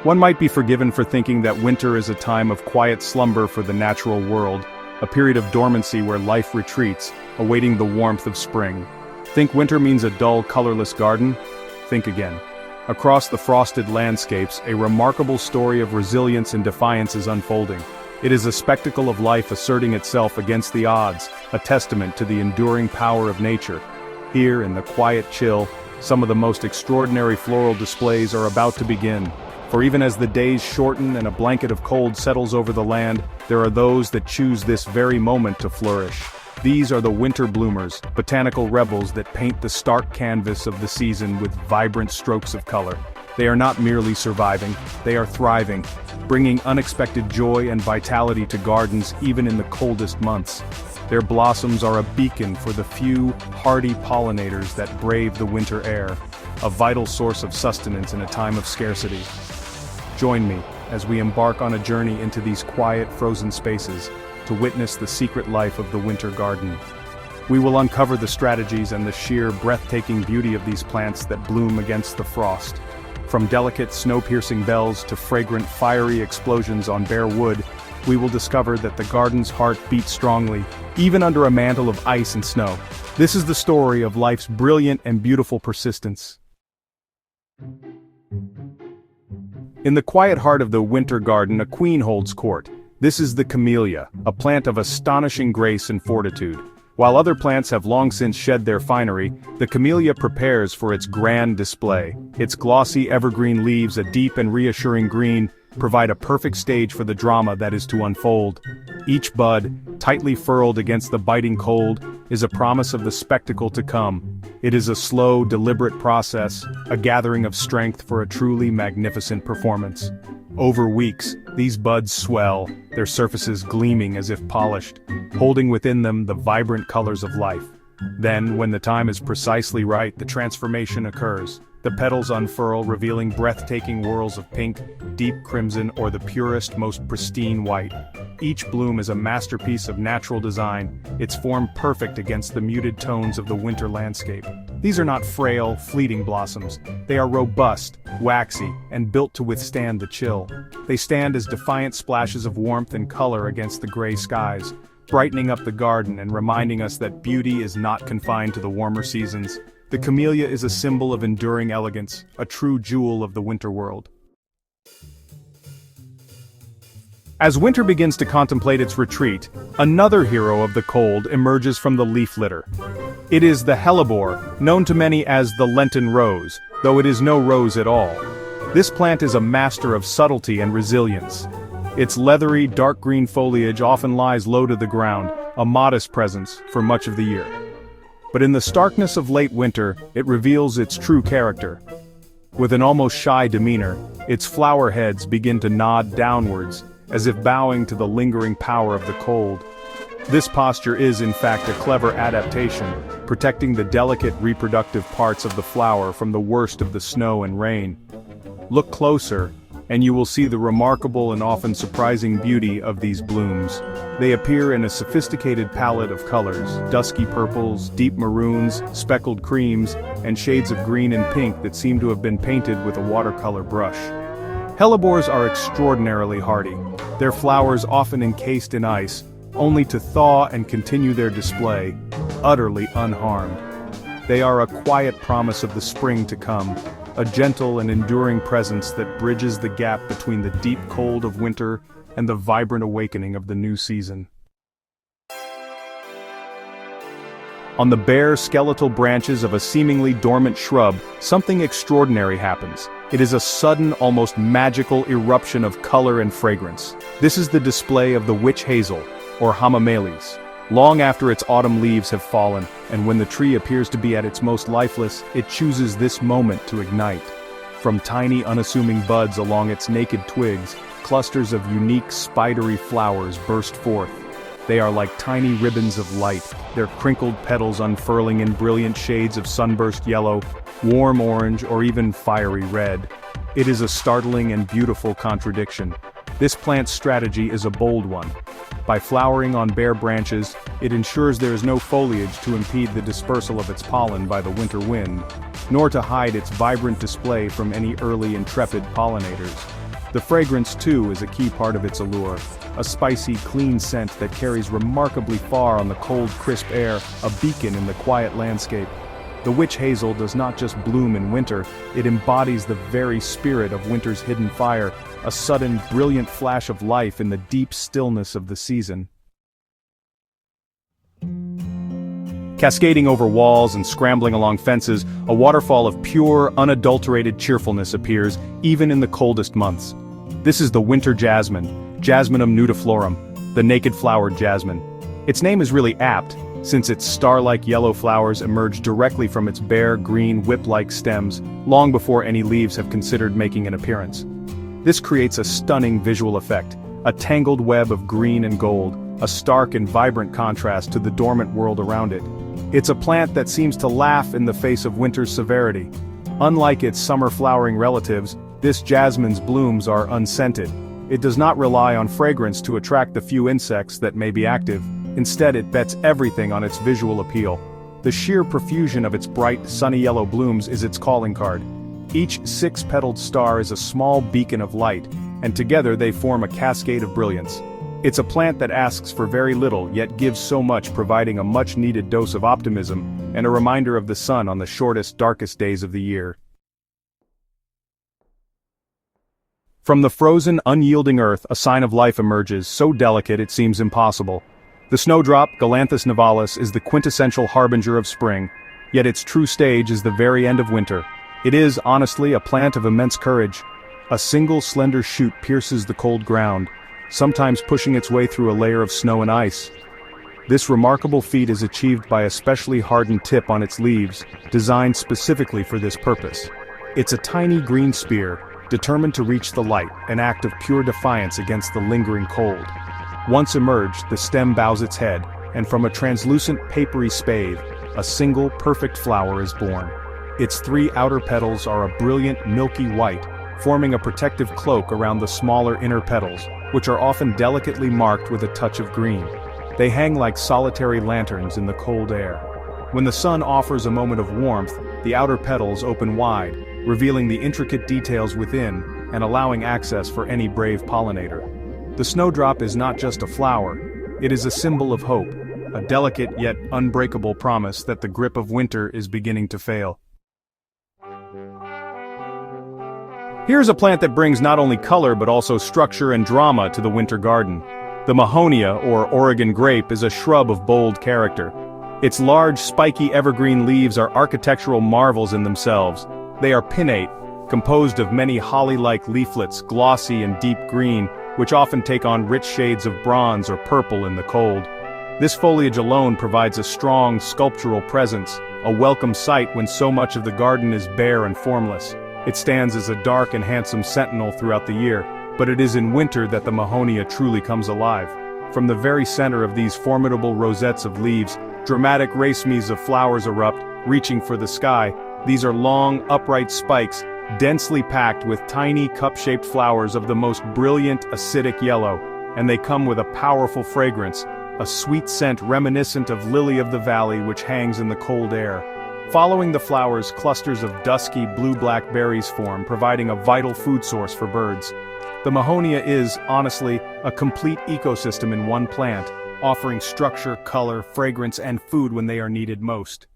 One might be forgiven for thinking that winter is a time of quiet slumber for the natural world, a period of dormancy where life retreats, awaiting the warmth of spring. Think winter means a dull, colorless garden? Think again. Across the frosted landscapes, a remarkable story of resilience and defiance is unfolding. It is a spectacle of life asserting itself against the odds, a testament to the enduring power of nature. Here, in the quiet chill, some of the most extraordinary floral displays are about to begin. For even as the days shorten and a blanket of cold settles over the land, there are those that choose this very moment to flourish. These are the winter bloomers, botanical rebels that paint the stark canvas of the season with vibrant strokes of color. They are not merely surviving, they are thriving, bringing unexpected joy and vitality to gardens even in the coldest months. Their blossoms are a beacon for the few, hardy pollinators that brave the winter air, a vital source of sustenance in a time of scarcity. Join me as we embark on a journey into these quiet, frozen spaces to witness the secret life of the winter garden. We will uncover the strategies and the sheer, breathtaking beauty of these plants that bloom against the frost. From delicate, snow-piercing bells to fragrant, fiery explosions on bare wood, we will discover that the garden's heart beats strongly, even under a mantle of ice and snow. This is the story of life's brilliant and beautiful persistence. In the quiet heart of the winter garden, a queen holds court. This is the camellia, a plant of astonishing grace and fortitude. While other plants have long since shed their finery, the camellia prepares for its grand display. Its glossy evergreen leaves, a deep and reassuring green, provide a perfect stage for the drama that is to unfold. Each bud, tightly furled against the biting cold, is a promise of the spectacle to come. It is a slow, deliberate process, a gathering of strength for a truly magnificent performance. Over weeks, these buds swell, their surfaces gleaming as if polished, holding within them the vibrant colors of life. Then, when the time is precisely right, the transformation occurs. The petals unfurl, revealing breathtaking whorls of pink, deep crimson, or the purest, most pristine white. Each bloom is a masterpiece of natural design, its form perfect against the muted tones of the winter landscape. These are not frail, fleeting blossoms. They are robust, waxy, and built to withstand the chill. They stand as defiant splashes of warmth and color against the gray skies, brightening up the garden and reminding us that beauty is not confined to the warmer seasons. The camellia is a symbol of enduring elegance, a true jewel of the winter world. As winter begins to contemplate its retreat, another hero of the cold emerges from the leaf litter. It is the hellebore, known to many as the Lenten rose, though it is no rose at all. This plant is a master of subtlety and resilience. Its leathery, dark green foliage often lies low to the ground, a modest presence for much of the year. But in the starkness of late winter, it reveals its true character. With an almost shy demeanor, its flower heads begin to nod downwards, as if bowing to the lingering power of the cold. This posture is, in fact, a clever adaptation, protecting the delicate reproductive parts of the flower from the worst of the snow and rain. Look closer, and you will see the remarkable and often surprising beauty of these blooms. They appear in a sophisticated palette of colors, dusky purples, deep maroons, speckled creams, and shades of green and pink that seem to have been painted with a watercolor brush. Hellebores are extraordinarily hardy, their flowers often encased in ice, only to thaw and continue their display, utterly unharmed. They are a quiet promise of the spring to come, a gentle and enduring presence that bridges the gap between the deep cold of winter and the vibrant awakening of the new season. On the bare, skeletal branches of a seemingly dormant shrub, something extraordinary happens. It is a sudden, almost magical eruption of color and fragrance. This is the display of the witch hazel, or hamamelis. Long after its autumn leaves have fallen, and when the tree appears to be at its most lifeless, it chooses this moment to ignite. From tiny, unassuming buds along its naked twigs, clusters of unique, spidery flowers burst forth. They are like tiny ribbons of light, their crinkled petals unfurling in brilliant shades of sunburst yellow, warm orange, or even fiery red. It is a startling and beautiful contradiction. This plant's strategy is a bold one. By flowering on bare branches, it ensures there is no foliage to impede the dispersal of its pollen by the winter wind, nor to hide its vibrant display from any early intrepid pollinators. The fragrance, too, is a key part of its allure. A spicy, clean scent that carries remarkably far on the cold, crisp air, a beacon in the quiet landscape. The witch hazel does not just bloom in winter, it embodies the very spirit of winter's hidden fire, a sudden, brilliant flash of life in the deep stillness of the season. Cascading over walls and scrambling along fences, a waterfall of pure, unadulterated cheerfulness appears, even in the coldest months. This is the winter jasmine, Jasminum nudiflorum, the naked-flowered jasmine. Its name is really apt, since its star-like yellow flowers emerge directly from its bare, green, whip-like stems, long before any leaves have considered making an appearance. This creates a stunning visual effect, a tangled web of green and gold, a stark and vibrant contrast to the dormant world around it. It's a plant that seems to laugh in the face of winter's severity. Unlike its summer flowering relatives, this jasmine's blooms are unscented. It does not rely on fragrance to attract the few insects that may be active. Instead, it bets everything on its visual appeal. The sheer profusion of its bright, sunny yellow blooms is its calling card. Each six-petaled star is a small beacon of light, and together they form a cascade of brilliance. It's a plant that asks for very little yet gives so much, providing a much-needed dose of optimism and a reminder of the sun on the shortest, darkest days of the year. From the frozen, unyielding earth, a sign of life emerges, so delicate it seems impossible. The snowdrop, Galanthus nivalis, is the quintessential harbinger of spring, yet its true stage is the very end of winter. It is, honestly, a plant of immense courage. A single slender shoot pierces the cold ground, sometimes pushing its way through a layer of snow and ice. This remarkable feat is achieved by a specially hardened tip on its leaves, designed specifically for this purpose. It's a tiny green spear, determined to reach the light, an act of pure defiance against the lingering cold. Once emerged, the stem bows its head, and from a translucent papery spathe, a single perfect flower is born. Its three outer petals are a brilliant milky white, forming a protective cloak around the smaller inner petals, which are often delicately marked with a touch of green. They hang like solitary lanterns in the cold air. When the sun offers a moment of warmth, the outer petals open wide, revealing the intricate details within and allowing access for any brave pollinator. The snowdrop is not just a flower, it is a symbol of hope, a delicate yet unbreakable promise that the grip of winter is beginning to fail. Here's a plant that brings not only color but also structure and drama to the winter garden. The Mahonia, or Oregon grape, is a shrub of bold character. Its large, spiky evergreen leaves are architectural marvels in themselves. They are pinnate, composed of many holly-like leaflets, glossy and deep green, which often take on rich shades of bronze or purple in the cold. This foliage alone provides a strong, sculptural presence, a welcome sight when so much of the garden is bare and formless. It stands as a dark and handsome sentinel throughout the year, but it is in winter that the Mahonia truly comes alive. From the very center of these formidable rosettes of leaves, dramatic racemes of flowers erupt, reaching for the sky. These are long, upright spikes, densely packed with tiny cup-shaped flowers of the most brilliant acidic yellow, and they come with a powerful fragrance, a sweet scent reminiscent of lily of the valley which hangs in the cold air. Following the flowers, clusters of dusky blue-black berries form, providing a vital food source for birds. The Mahonia is, honestly, a complete ecosystem in one plant, offering structure, color, fragrance, and food when they are needed most.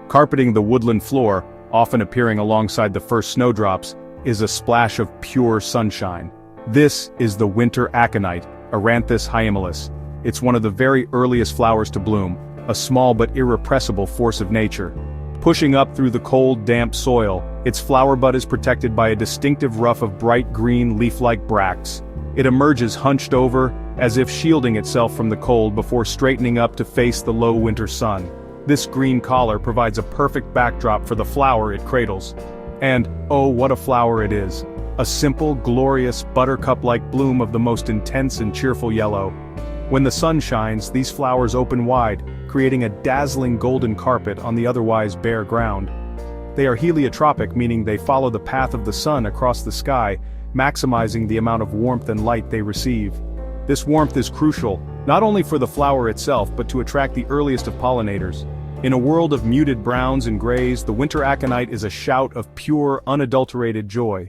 Carpeting the woodland floor, often appearing alongside the first snowdrops, is a splash of pure sunshine. This is the winter aconite, Aranthus hyemalis. It's one of the very earliest flowers to bloom, a small but irrepressible force of nature. Pushing up through the cold, damp soil, its flower bud is protected by a distinctive ruff of bright green leaf-like bracts. It emerges hunched over, as if shielding itself from the cold before straightening up to face the low winter sun. This green collar provides a perfect backdrop for the flower it cradles. And, oh, what a flower it is! A simple, glorious, buttercup-like bloom of the most intense and cheerful yellow. When the sun shines, these flowers open wide, creating a dazzling golden carpet on the otherwise bare ground. They are heliotropic, meaning they follow the path of the sun across the sky, maximizing the amount of warmth and light they receive. This warmth is crucial, not only for the flower itself but to attract the earliest of pollinators. In a world of muted browns and grays, the winter aconite is a shout of pure, unadulterated joy.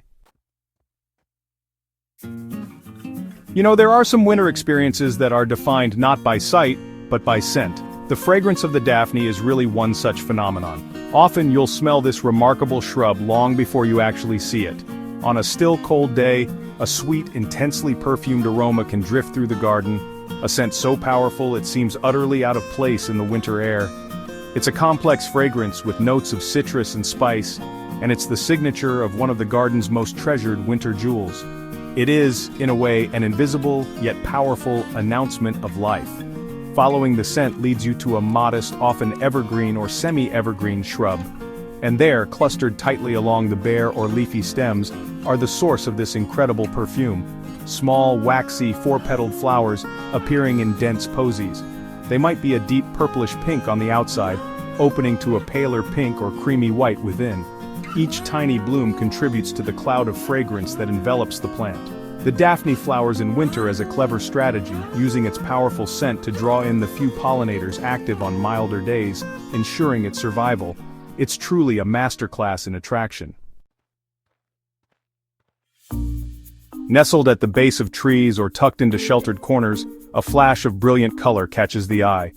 There are some winter experiences that are defined not by sight, but by scent. The fragrance of the Daphne is really one such phenomenon. Often you'll smell this remarkable shrub long before you actually see it. On a still cold day, a sweet, intensely perfumed aroma can drift through the garden, a scent so powerful it seems utterly out of place in the winter air. It's a complex fragrance with notes of citrus and spice, and it's the signature of one of the garden's most treasured winter jewels. It is, in a way, an invisible, yet powerful, announcement of life. Following the scent leads you to a modest, often evergreen or semi-evergreen shrub. And there, clustered tightly along the bare or leafy stems, are the source of this incredible perfume. Small, waxy, four-petaled flowers appearing in dense posies. They might be a deep purplish pink on the outside, opening to a paler pink or creamy white within. Each tiny bloom contributes to the cloud of fragrance that envelops the plant. The Daphne flowers in winter as a clever strategy, using its powerful scent to draw in the few pollinators active on milder days, ensuring its survival. It's truly a masterclass in attraction. Nestled at the base of trees or tucked into sheltered corners, a flash of brilliant color catches the eye.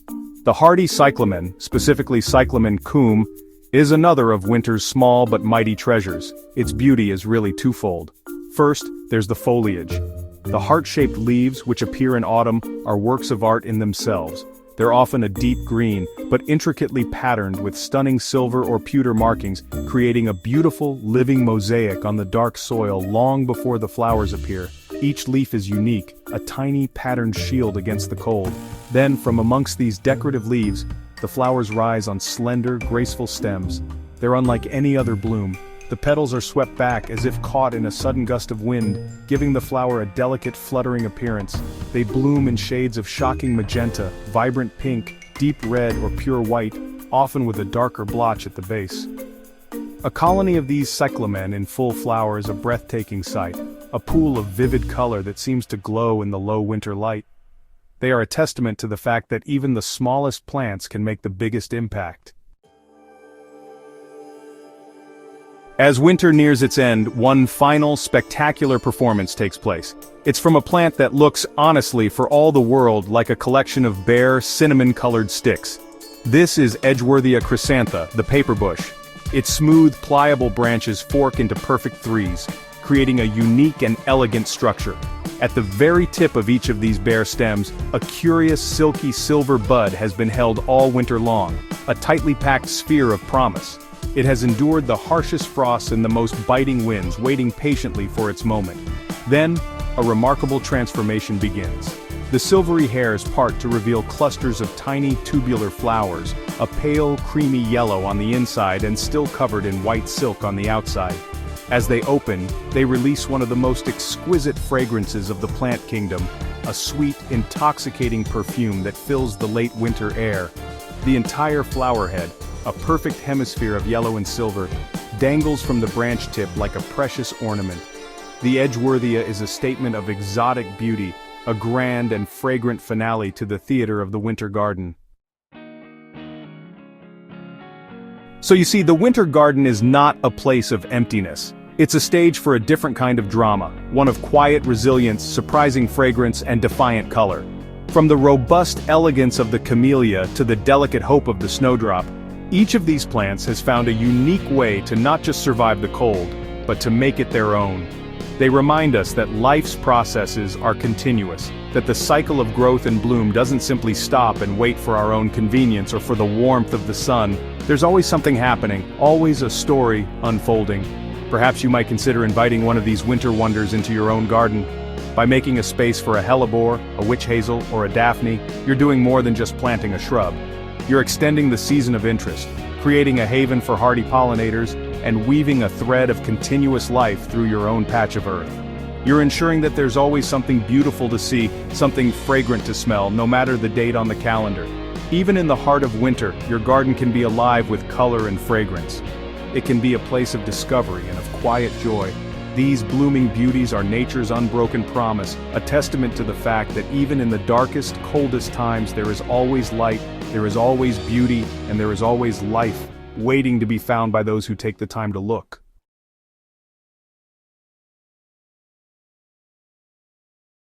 The hardy cyclamen, specifically cyclamen coum, is another of winter's small but mighty treasures. Its beauty is really twofold. First, there's the foliage. The heart-shaped leaves, which appear in autumn, are works of art in themselves. They're often a deep green, but intricately patterned with stunning silver or pewter markings, creating a beautiful, living mosaic on the dark soil long before the flowers appear. Each leaf is unique, a tiny patterned shield against the cold. Then, from amongst these decorative leaves, the flowers rise on slender, graceful stems. They're unlike any other bloom. The petals are swept back as if caught in a sudden gust of wind, giving the flower a delicate, fluttering appearance. They bloom in shades of shocking magenta, vibrant pink, deep red or pure white, often with a darker blotch at the base. A colony of these cyclamen in full flower is a breathtaking sight, a pool of vivid color that seems to glow in the low winter light. They are a testament to the fact that even the smallest plants can make the biggest impact. As winter nears its end, one final, spectacular performance takes place. It's from a plant that looks, honestly, for all the world, like a collection of bare, cinnamon-colored sticks. This is Edgeworthia chrysantha, the paperbush. Its smooth, pliable branches fork into perfect threes, creating a unique and elegant structure. At the very tip of each of these bare stems, a curious, silky silver bud has been held all winter long, a tightly packed sphere of promise. It has endured the harshest frosts and the most biting winds, waiting patiently for its moment. Then, a remarkable transformation begins. The silvery hairs part to reveal clusters of tiny tubular flowers, a pale, creamy yellow on the inside and still covered in white silk on the outside. As they open, they release one of the most exquisite fragrances of the plant kingdom, a sweet, intoxicating perfume that fills the late winter air. The entire flower head, a perfect hemisphere of yellow and silver, dangles from the branch tip like a precious ornament. The Edgeworthia is a statement of exotic beauty, a grand and fragrant finale to the theater of the winter garden. So you see, the winter garden is not a place of emptiness. It's a stage for a different kind of drama, one of quiet resilience, surprising fragrance, and defiant color. From the robust elegance of the camellia to the delicate hope of the snowdrop, each of these plants has found a unique way to not just survive the cold, but to make it their own. They remind us that life's processes are continuous, that the cycle of growth and bloom doesn't simply stop and wait for our own convenience or for the warmth of the sun. There's always something happening, always a story unfolding. Perhaps you might consider inviting one of these winter wonders into your own garden. By making a space for a hellebore, a witch hazel, or a daphne, you're doing more than just planting a shrub. You're extending the season of interest, creating a haven for hardy pollinators, and weaving a thread of continuous life through your own patch of earth. You're ensuring that there's always something beautiful to see, something fragrant to smell, no matter the date on the calendar. Even in the heart of winter, your garden can be alive with color and fragrance. It can be a place of discovery and of quiet joy. These blooming beauties are nature's unbroken promise, a testament to the fact that even in the darkest, coldest times there is always light, There is always beauty, and there is always life, waiting to be found by those who take the time to look.